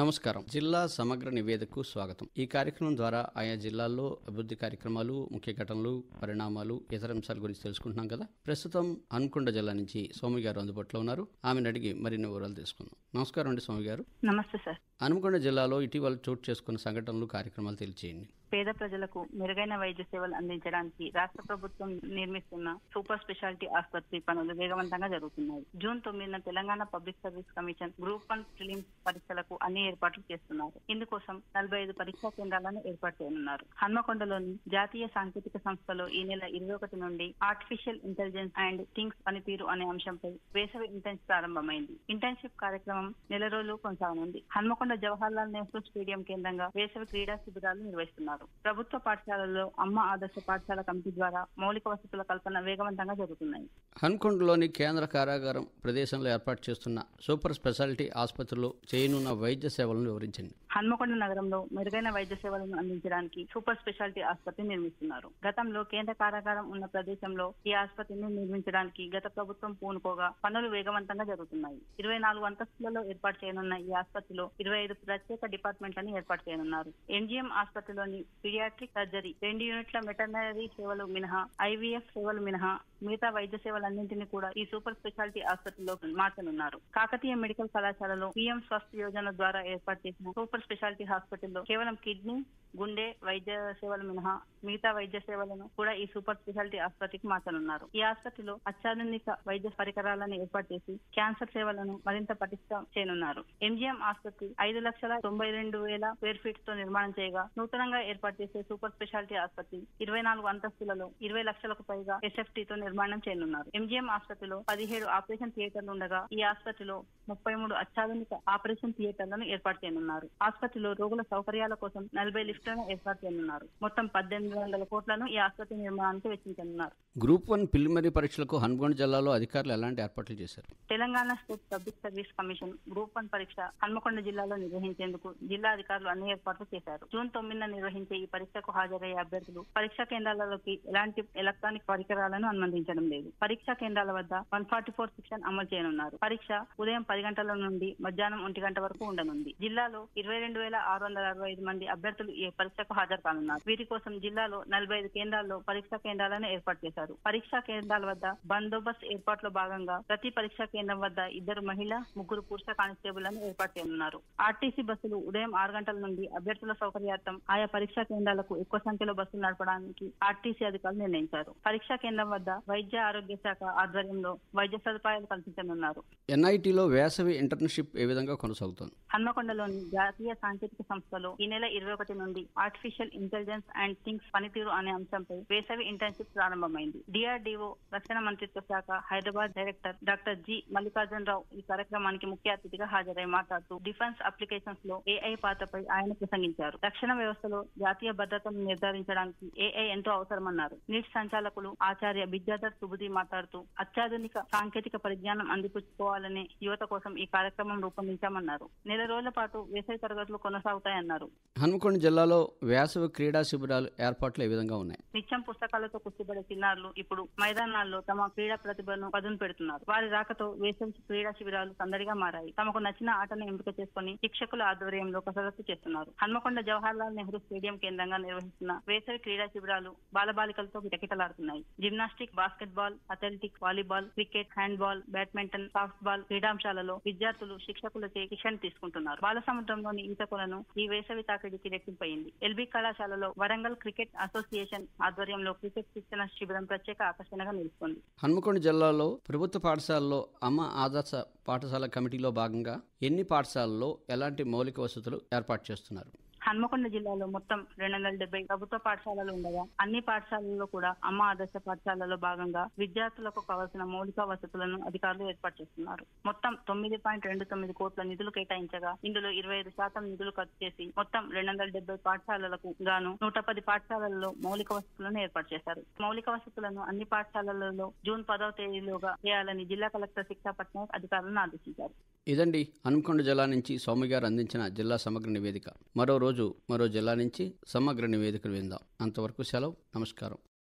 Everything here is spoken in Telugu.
నమస్కారం. జిల్లా సమగ్ర నివేదికకు స్వాగతం. ఈ కార్యక్రమం ద్వారా ఆయా జిల్లాల్లో అభివృద్ధి కార్యక్రమాలు, ముఖ్య ఘటనలు, పరిణామాలు, ఇతర అంశాల గురించి తెలుసుకుంటున్నాం కదా. ప్రస్తుతం హన్మకొండ జిల్లా నుంచి సౌమి గారు అందుబాటులో ఉన్నారు. ఆమెను అడిగి మరిన్ని వివరాలు తెలుసుకుందాం. నమస్కారం అండి సౌమి గారు. నమస్తే సార్. హన్మకొండ జిల్లాలో ఇటీవల చోటు చేసుకున్న సంఘటనలు, కార్యక్రమాలు తెలియజేయండి. పేద ప్రజలకు మెరుగైన వైద్య సేవలు అందించడానికి రాష్ట్ర ప్రభుత్వం నిర్మిస్తున్న సూపర్ స్పెషాలిటీ ఆసుపత్రి పనులు వేగవంతంగా జరుగుతున్నాయి. జూన్ 9న Telangana public service commission group 1 prelims పరీక్షలకు అన్ని ఏర్పాట్లు చేస్తున్నారు. ఇందుకోసం 45 పరీక్షా కేంద్రాలను ఏర్పాటు చేయనున్నారు. హన్మకొండలోని జాతీయ సాంకేతిక సంస్థలో ఈ నెల 21 నుండి ఆర్టిఫిషియల్ ఇంటెలిజెన్స్ అండ్ థింగ్స్ పనితీరు అనే అంశంపై వేసవి ఇంటర్న్షిప్ ప్రారంభమైంది. ఇంటర్న్షిప్ కార్యక్రమం నెల రోజులు కొనసాగనుంది. హన్మకొండ జవహర్లాల్ నెహ్రూ స్టేడియం కేంద్రంగా వేసవి క్రీడా శిబిరాలు నిర్వహిస్తున్నారు. ప్రభుత్వ పాఠశాలల్లో అమ్మ ఆదర్శ పాఠశాల కమిటీ ద్వారా మౌలిక వసతుల కల్పన వేగవంతంగా జరుగుతున్నాయి. హన్మకొండలోని కేంద్ర కారాగారం ప్రదేశంలో ఏర్పాటు చేస్తున్న సూపర్ స్పెషాలిటీ ఆసుపత్రిలో చేయనున్న వైద్య సేవలను వివరించండి. హన్మకొండ నగరంలో మెరుగైన వైద్య సేవలను అందించడానికి సూపర్ స్పెషాలిటీ ఆసుపత్రి నిర్మిస్తున్నారు. గతంలో కేంద్ర కారాగారం ఉన్న ప్రదేశంలో ఈ ఆసుపత్రిని నిర్మించడానికి గత ప్రభుత్వం పూనుకోగా పనులు వేగవంతంగా జరుగుతున్నాయి. 24 అంతస్తులలో ఏర్పాటు చేయనున్న ఈ ఆసుపత్రిలో 25 ప్రత్యేక డిపార్ట్మెంట్లను ఏర్పాటు చేయనున్నారు. ఎంజీఎం ఆసుపత్రిలోని పీడియాట్రిక్ సర్జరీ, 2 యూనిట్ల వెటర్నరీ సేవలు మినహా, ఐవీఎఫ్ సేవలు మినహా మిగతా వైద్య సేవలన్నింటినీ కూడా ఈ సూపర్ స్పెషాలిటీ ఆసుపత్రిలో మార్చనున్నారు. కాకతీయ మెడికల్ కళాశాలలో పీఎం స్వస్థ్ యోజన ద్వారా ఏర్పాటు చేసిన సూపర్ స్పెషాలిటీ హాస్పిటల్లో కేవలం కిడ్నీ, గుండె వైద్య సేవలు మినహా మిగతా వైద్య సేవలను కూడా ఈ సూపర్ స్పెషాలిటీ ఆసుపత్రికి మార్చనున్నారు. ఈ ఆసుపత్రిలో అత్యాధునిక వైద్య పరికరాలను ఏర్పాటు చేసి క్యాన్సర్ సేవలను మరింత పటిష్టం చేయనున్నారు. ఎంజీఎం ఆసుపత్రి 5,92,000 స్క్వేర్ ఫీట్ తో నిర్మాణం చేయగా, నూతనంగా ఏర్పాటు చేసే సూపర్ స్పెషాలిటీ ఆసుపత్రి 24 అంతస్తులలో 20 లక్షలకు పైగా ఎస్ఎఫ్టీ తో నిర్మాణం చేయనున్నారు. ఎంజీఎం ఆసుపత్రిలో 17 ఆపరేషన్ థియేటర్లు ఉండగా, ఈ ఆసుపత్రిలో 33 అత్యాధునిక ఆపరేషన్ థియేటర్లను ఏర్పాటు చేయనున్నారు. ఆసుపత్రిలో రోగుల సౌకర్యాల కోసం 40 లిఫ్టులను ఏర్పాటు చేయనున్నారు. మొత్తం 1800 కోట్లను ఈ ఆసుపత్రి నిర్మాణానికి వెచ్చించనున్నారు. గ్రూప్ 1 ప్రిలిమినరీ పరీక్షలకు హన్మకొండ జిల్లాలో అధికారులు ఎలాంటి ఏర్పాట్లు చేశారు? Telangana state public service commission group 1 పరీక్ష హన్మకొండ జిల్లాలో నిర్వహించేందుకు జిల్లా అధికారులు అన్ని ఏర్పాట్లు చేశారు. జూన్ 9న నిర్వహించే ఈ పరీక్షకు హాజరయ్యే అభ్యర్థులు పరీక్షా కేంద్రాలలోకి ఎలాంటి ఎలక్ట్రానిక్ పరికరాలను అనుమతించడం లేదు. పరీక్షా కేంద్రాల వద్ద 144 సెక్షన్ అమలు చేయనున్నారు. పరీక్ష ఉదయం 10 గంటల నుండి మధ్యాహ్నం 1 గంట వరకు ఉండనుంది. జిల్లాలో 22,665 మంది అభ్యర్థులు ఈ పరీక్షకు హాజరు కానున్నారు. వీరి కోసం జిల్లాలో 45 కేంద్రాల్లో పరీక్షా కేంద్రాలను ఏర్పాటు చేశారు. పరీక్షా కేంద్రాల వద్ద బందోబస్తు ఏర్పాట్లో భాగంగా ప్రతి పరీక్షా కేంద్రం వద్ద 2 మహిళా, 3 పురుష కానిస్టేబుళ్లను ఏర్పాటు చేయనున్నారు. ఆర్టీసీ బస్సులు ఉదయం 6 గంటల నుండి అభ్యర్థుల సౌకర్యార్థం ఆయా పరీక్షా కేంద్రాలకు ఎక్కువ సంఖ్యలో బస్సులు నడపడానికి ఆర్టీసీ అధికారులు నిర్ణయించారు. పరీక్షా కేంద్రం వద్ద వైద్య ఆరోగ్య శాఖ ఆధ్వర్యంలో వైద్య సదుపాయాలు కల్పించనున్నారు. ఎన్ఐటీలో వేసవి ఇంటర్న్షిప్ ఏ విధంగా కొనసాగుతోంది? హన్మకొండలోని జాతీయ సాంకేతిక సంస్థలో ఈ నెల 21 నుండి ఆర్టిఫిషియల్ ఇంటెలిజెన్స్ అండ్ థింగ్స్ పనితీరు అనే అంశంపై వేసవి ఇంటర్న్షిప్ ప్రారంభమైంది. డిఆర్డీఓ రక్షణ మంత్రిత్వ శాఖ Hyderabad director doctor G Mallikarjun Rao ఈ కార్యక్రమానికి ముఖ్య అతిథిగా హాజరై మాట్లాడుతూ డిఫెన్స్ అప్లికేషన్స్ లో ఏఐ పాత్రపై ఆయన ప్రసంగించారు. రక్షణ వ్యవస్థలో జాతీయ భద్రతను నిర్ధారించడానికి ఏఐ ఎంతో అవసరమన్నారు. నీట్ సంచాలకులు ఆచార్య విద్యాధర్ సుబుది మాట్లాడుతూ అత్యాధునిక సాంకేతిక పరిజ్ఞానం అందిపుచ్చుకోవాలనే యువత కోసం ఈ కార్యక్రమం రూపొందించామన్నారు. నెల రోజుల పాటు వేసవి తరగతులు కొనసాగుతాయన్నారు. హన్మకొండ జిల్లాలో వేసవి క్రీడా శిబిరాలు ఏర్పాట్లు ఏ విధంగా ఉన్నాయి? నిత్యం పుస్తకాలతో కుస్తీపడే చిన్నారులు ఇప్పుడు మైదానాల్లో తమ క్రీడా ప్రతిభను పదును పెడుతున్నారు. వారి రాకతో వేసవి క్రీడా శిబిరాలు సందడిగా మారాయి. తమకు నచ్చిన ఆటను ఎంపిక చేసుకుని శిక్షకుల ఆధ్వర్యంలో కసరత్తు చేస్తున్నారు. హన్మకొండ జవహర్లాల్ నెహ్రూ స్టేడియం కేంద్రంగా నిర్వహిస్తున్న వేసవి క్రీడా శిబిరాలు బాలబాలికలతో కిటకిటలాడుతున్నాయి. Gymnastic, basketball, athletic, volleyball, cricket, handball, badminton, soft ball క్రీడాంశాలలో విద్యార్థులు శిక్షకులచే శిక్షణ తీసుకుంటున్నారు. బాలసముద్రంలోని ఈత కొలను ఈ వేసవి తాకిడికి రెట్టింపయింది. ఎల్బీ కళాశాలలో వరంగల్ క్రికెట్ అసోసియేషన్ ఆధ్వర్యంలో క్రికెట్ శిక్షణ శిబిరం ప్రత్యేక ఆకర్షణగా నిలుస్తుంది. హన్మకొండ జిల్లాలో ప్రభుత్వ పాఠశాలలో అమ్మ ఆదర్శ పాఠశాల కమిటీలో భాగంగా ఎన్ని పాఠశాలల్లో ఎలాంటి మౌలిక వసతులు ఏర్పాటు చేస్తున్నారు? హన్మకొండ జిల్లాలో మొత్తం 270 ప్రభుత్వ పాఠశాలలు ఉండగా, అన్ని పాఠశాలల్లో కూడా అమ్మ ఆదర్శ పాఠశాలలో భాగంగా విద్యార్థులకు కావాల్సిన మౌలిక వసతులను అధికారులు ఏర్పాటు చేస్తున్నారు. మొత్తం 9.29 కోట్ల నిధులు కేటాయించగా, ఇందులో 25% నిధులు ఖర్చు చేసి మొత్తం 270 పాఠశాలలకు గాను 110 పాఠశాలల్లో మౌలిక వసతులను ఏర్పాటు చేశారు. మౌలిక వసతులను అన్ని పాఠశాలలలో జూన్ 10వ తేదీలోగా చేయాలని జిల్లా కలెక్టర్ శిక్షా పట్నాయక్ అధికారులను ఆదేశించారు. ఇదండి హన్మకొండ జిల్లా నుంచి సౌమి గారు అందించిన జిల్లా సమగ్ర నివేదిక. మరో రోజు మరో జిల్లా నుంచి సమగ్ర నివేదికలు విందాం. అంతవరకు సెలవు. నమస్కారం.